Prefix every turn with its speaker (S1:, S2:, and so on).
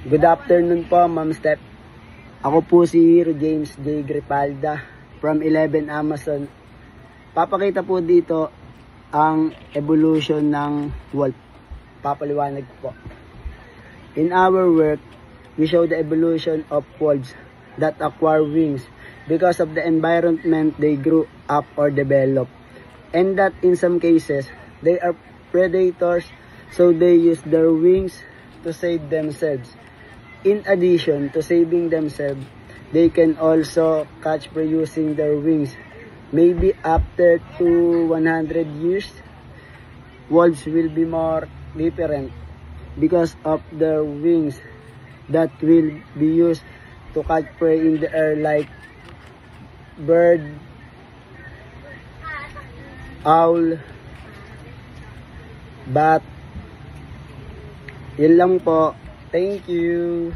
S1: Good afternoon po, Ma'am Steph. Ako po si Hero James J. Gripalda from 11 Amazon. Papakita po dito ang evolution ng wolf. Papaliwanag po. In our work, we show the evolution of wolves that acquire wings because of the environment they grew up or develop. And that in some cases, they are predators, so they use their wings to save themselves. In addition to saving themselves, they can also catch prey using their wings. Maybe after 100 years, wolves will be more different because of their wings that will be used to catch prey in the air like bird, owl, bat. Yun lang po. Thank you.